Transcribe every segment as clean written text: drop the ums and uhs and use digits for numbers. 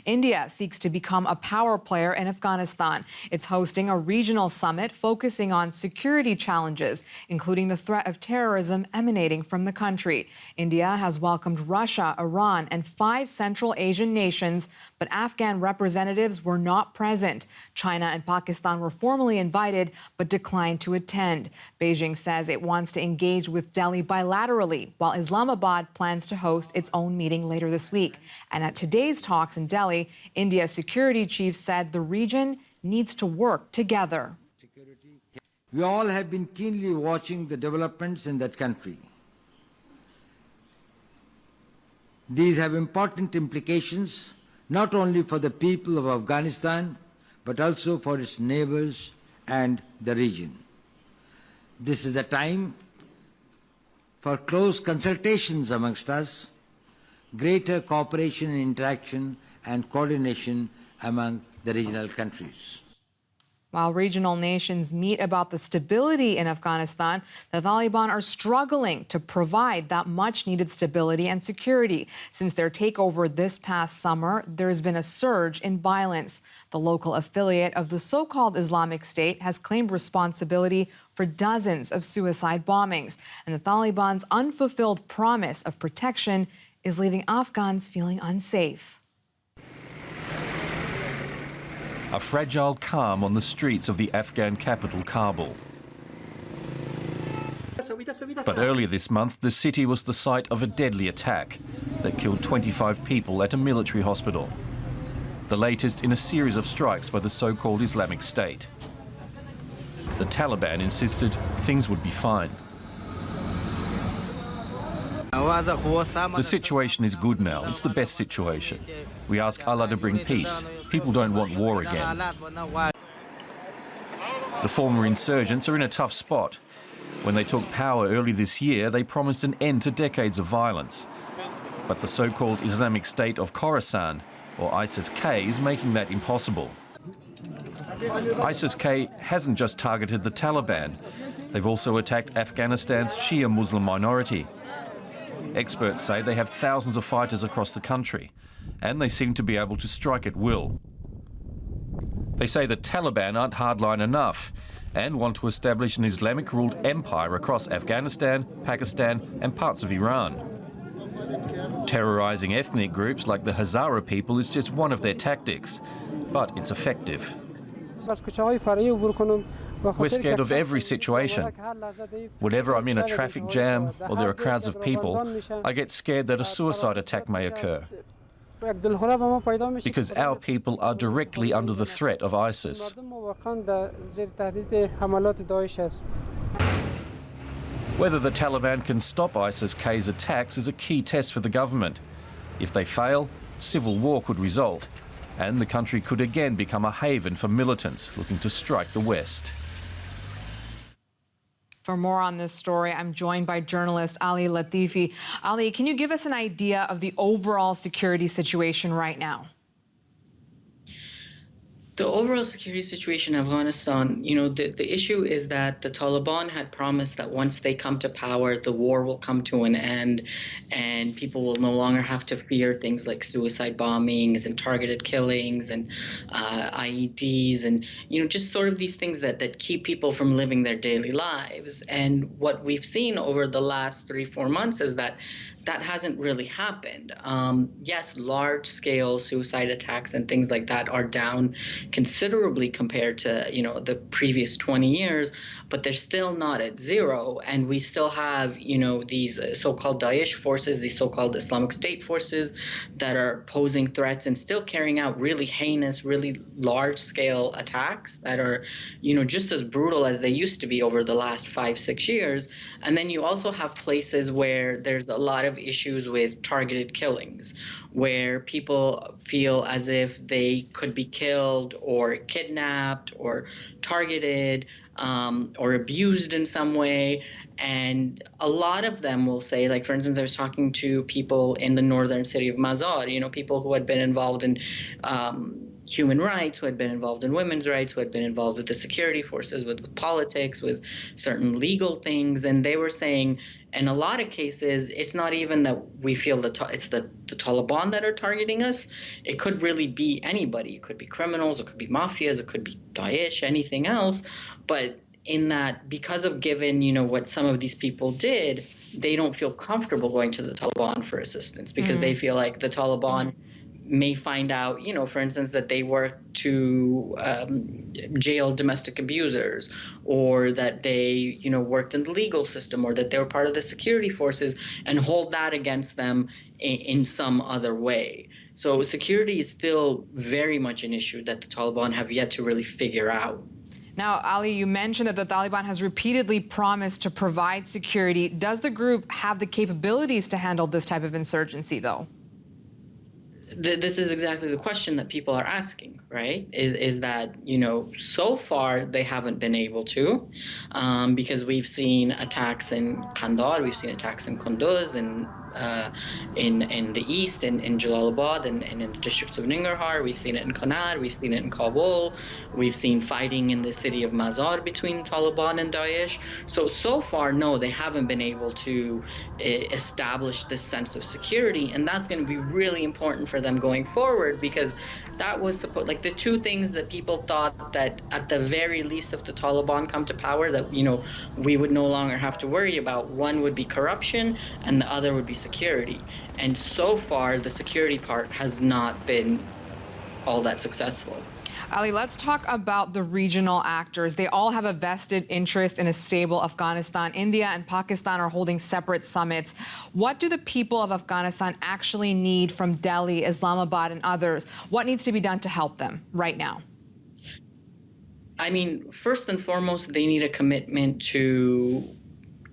India seeks to become a power player in Afghanistan. It's hosting a regional summit focusing on security challenges, including the threat of terrorism emanating from the country. India has welcomed Russia, Iran, and 5 Central Asian nations, but Afghan representatives were not present. China and Pakistan were formally invited, but declined to attend. Beijing says it wants to engage with Delhi bilaterally, while Islamabad plans to host its own meeting later this week. And at today's talks in Delhi, India's security chief said the region needs to work together. We all have been keenly watching the developments in that country. These have important implications not only for the people of Afghanistan, but also for its neighbors and the region. This is the time for close consultations amongst us, greater cooperation and interaction and coordination among the regional countries. While regional nations meet about the stability in Afghanistan, the Taliban are struggling to provide that much-needed stability and security. Since their takeover this past summer, there has been a surge in violence. The local affiliate of the so-called Islamic State has claimed responsibility for dozens of suicide bombings. And the Taliban's unfulfilled promise of protection is leaving Afghans feeling unsafe. A fragile calm on the streets of the Afghan capital, Kabul. But earlier this month, the city was the site of a deadly attack that killed 25 people at a military hospital. The latest in a series of strikes by the so-called Islamic State. The Taliban insisted things would be fine. The situation is good now. It's the best situation. We ask Allah to bring peace. People don't want war again. The former insurgents are in a tough spot. When they took power early this year, they promised an end to decades of violence. But the so-called Islamic State of Khorasan, or ISIS-K, is making that impossible. ISIS-K hasn't just targeted the Taliban. They've also attacked Afghanistan's Shia Muslim minority. Experts say they have thousands of fighters across the country, and they seem to be able to strike at will. They say the Taliban aren't hardline enough and want to establish an Islamic-ruled empire across Afghanistan, Pakistan and parts of Iran. Terrorizing ethnic groups like the Hazara people is just one of their tactics, but it's effective. We're scared of every situation. Whenever I'm in a traffic jam or there are crowds of people, I get scared that a suicide attack may occur. Because our people are directly under the threat of ISIS. Whether the Taliban can stop ISIS-K's attacks is a key test for the government. If they fail, civil war could result, and the country could again become a haven for militants looking to strike the West. For more on this story, I'm joined by journalist Ali Latifi. Ali, can you give us an idea of the overall security situation right now? The overall security situation in Afghanistan, the issue is that the Taliban had promised that once they come to power, the war will come to an end and people will no longer have to fear things like suicide bombings and targeted killings and IEDs and, just sort of these things that keep people from living their daily lives. And what we've seen over the last 3-4 months is that hasn't really happened. Yes, large-scale suicide attacks and things like that are down considerably compared to, the previous 20 years, but they're still not at zero. And we still have, these so-called Daesh forces, these so-called Islamic State forces that are posing threats and still carrying out really heinous, really large-scale attacks that are, just as brutal as they used to be over the last 5-6 years. And then you also have places where there's a lot of issues with targeted killings, where people feel as if they could be killed or kidnapped or targeted or abused in some way. And a lot of them will say, like, for instance, I was talking to people in the northern city of Mazar, people who had been involved in human rights, who had been involved in women's rights, who had been involved with the security forces, with politics, with certain legal things. And they were saying in a lot of cases, it's not even that we feel it's the Taliban that are targeting us. It could really be anybody. It could be criminals, it could be mafias, it could be Daesh, anything else. But in that, because of given, what some of these people did, they don't feel comfortable going to the Taliban for assistance because they feel like the Taliban may find out, for instance, that they work to jail domestic abusers, or that they, worked in the legal system, or that they were part of the security forces, and hold that against them in some other way. So security is still very much an issue that the Taliban have yet to really figure out. Now, Ali, you mentioned that the Taliban has repeatedly promised to provide security. Does the group have the capabilities to handle this type of insurgency, though? This is exactly the question that people are asking, right? Is that, so far they haven't been able to, because we've seen attacks in Kandahar, we've seen attacks in Kunduz, and in the east, in Jalalabad, and in the districts of Nangarhar. We've seen it in Kanat, we've seen it in Kabul, we've seen fighting in the city of Mazar between Taliban and Daesh. So far, no, they haven't been able to establish this sense of security, and that's going to be really important for them going forward, because that was like the two things that people thought that at the very least, if the Taliban come to power, that we would no longer have to worry about. One would be corruption, and the other would be security. And so far, the security part has not been all that successful. Ali, let's talk about the regional actors. They all have a vested interest in a stable Afghanistan. India and Pakistan are holding separate summits. What do the people of Afghanistan actually need from Delhi, Islamabad, and others? What needs to be done to help them right now? I mean, first and foremost, they need a commitment to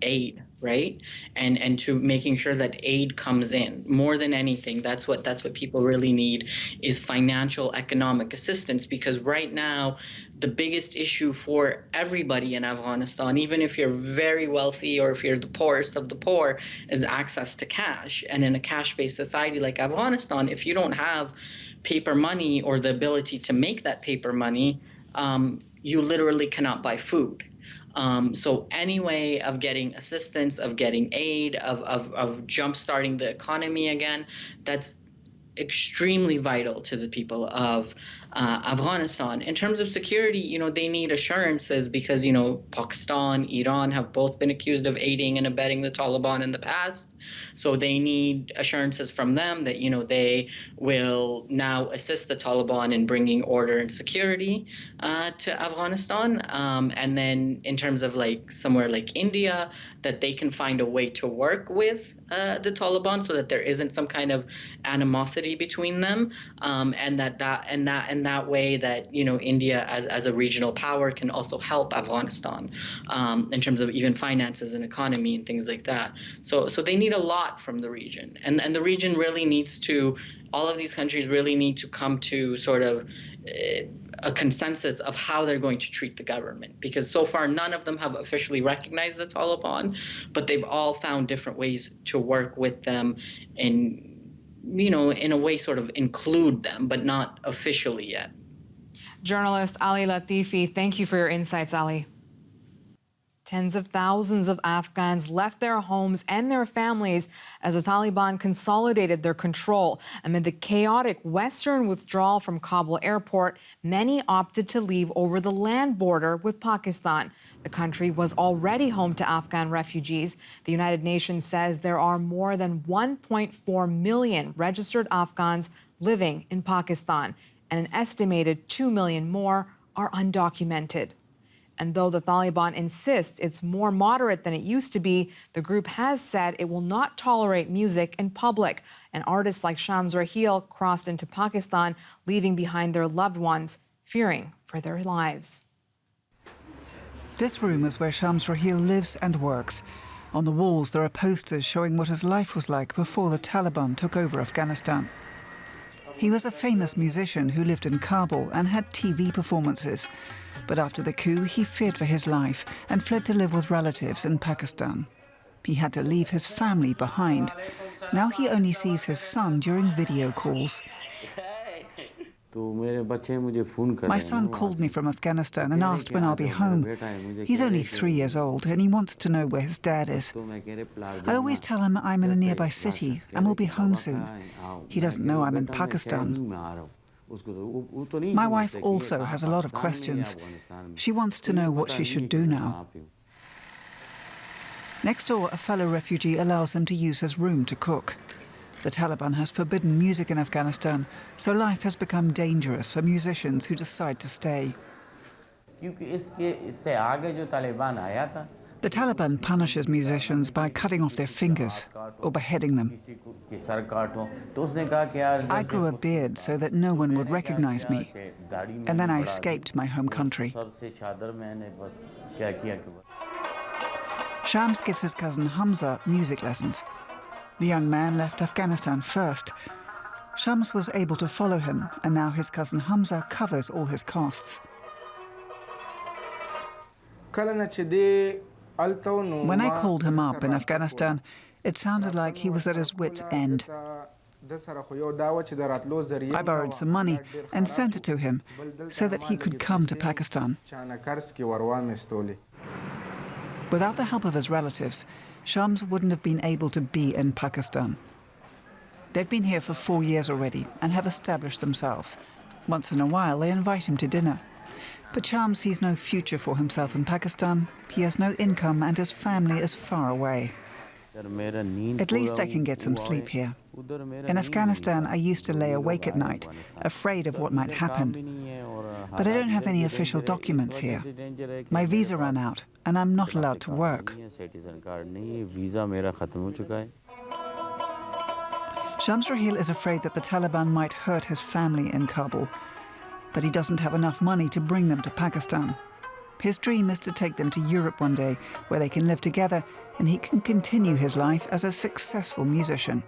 aid, right? And to making sure that aid comes in. More than anything, that's what people really need, is financial, economic assistance, because right now the biggest issue for everybody in Afghanistan, even if you're very wealthy or if you're the poorest of the poor, is access to cash. And in a cash-based society like Afghanistan, if you don't have paper money or the ability to make that paper money, you literally cannot buy food. So any way of getting assistance, of getting aid, of jump-starting the economy again, that's extremely vital to the people of Afghanistan. In terms of security, they need assurances, because, Pakistan, Iran have both been accused of aiding and abetting the Taliban in the past. So they need assurances from them that, they will now assist the Taliban in bringing order and security to Afghanistan. And then in terms of somewhere like India, that they can find a way to work with the Taliban, so that there isn't some kind of animosity between them, and that way that India as a regional power can also help Afghanistan in terms of even finances and economy and things like that. So they need a lot from the region, and the region really needs to. All of these countries really need to come to sort of a consensus of how they're going to treat the government, because so far none of them have officially recognized the Taliban, but they've all found different ways to work with them and, in a way sort of include them, but not officially yet. Journalist Ali Latifi, thank you for your insights, Ali. Tens of thousands of Afghans left their homes and their families as the Taliban consolidated their control. Amid the chaotic Western withdrawal from Kabul airport, many opted to leave over the land border with Pakistan. The country was already home to Afghan refugees. The United Nations says there are more than 1.4 million registered Afghans living in Pakistan, and an estimated 2 million more are undocumented. And though the Taliban insists it's more moderate than it used to be, the group has said it will not tolerate music in public. And artists like Shams Raheel crossed into Pakistan, leaving behind their loved ones, fearing for their lives. This room is where Shams Raheel lives and works. On the walls there are posters showing what his life was like before the Taliban took over Afghanistan. He was a famous musician who lived in Kabul and had TV performances. But after the coup, he feared for his life and fled to live with relatives in Pakistan. He had to leave his family behind. Now he only sees his son during video calls. My son called me from Afghanistan and asked when I'll be home. He's only 3 years old and he wants to know where his dad is. I always tell him I'm in a nearby city and will be home soon. He doesn't know I'm in Pakistan. My wife also has a lot of questions. She wants to know what she should do now. Next door, a fellow refugee allows him to use his room to cook. The Taliban has forbidden music in Afghanistan, so life has become dangerous for musicians who decide to stay. The Taliban punishes musicians by cutting off their fingers or beheading them. I grew a beard so that no one would recognize me, and then I escaped my home country. Shams gives his cousin Hamza music lessons. The young man left Afghanistan first. Shams was able to follow him, and now his cousin Hamza covers all his costs. When I called him up in Afghanistan, it sounded like he was at his wit's end. I borrowed some money and sent it to him so that he could come to Pakistan. Without the help of his relatives, Shams wouldn't have been able to be in Pakistan. They've been here for 4 years already and have established themselves. Once in a while, they invite him to dinner. But Shams sees no future for himself in Pakistan. He has no income and his family is far away. At least I can get some sleep here. In Afghanistan, I used to lay awake at night, afraid of what might happen. But I don't have any official documents here. My visa ran out, and I'm not allowed to work. Shams Rahil is afraid that the Taliban might hurt his family in Kabul, but he doesn't have enough money to bring them to Pakistan. His dream is to take them to Europe one day, where they can live together and he can continue his life as a successful musician.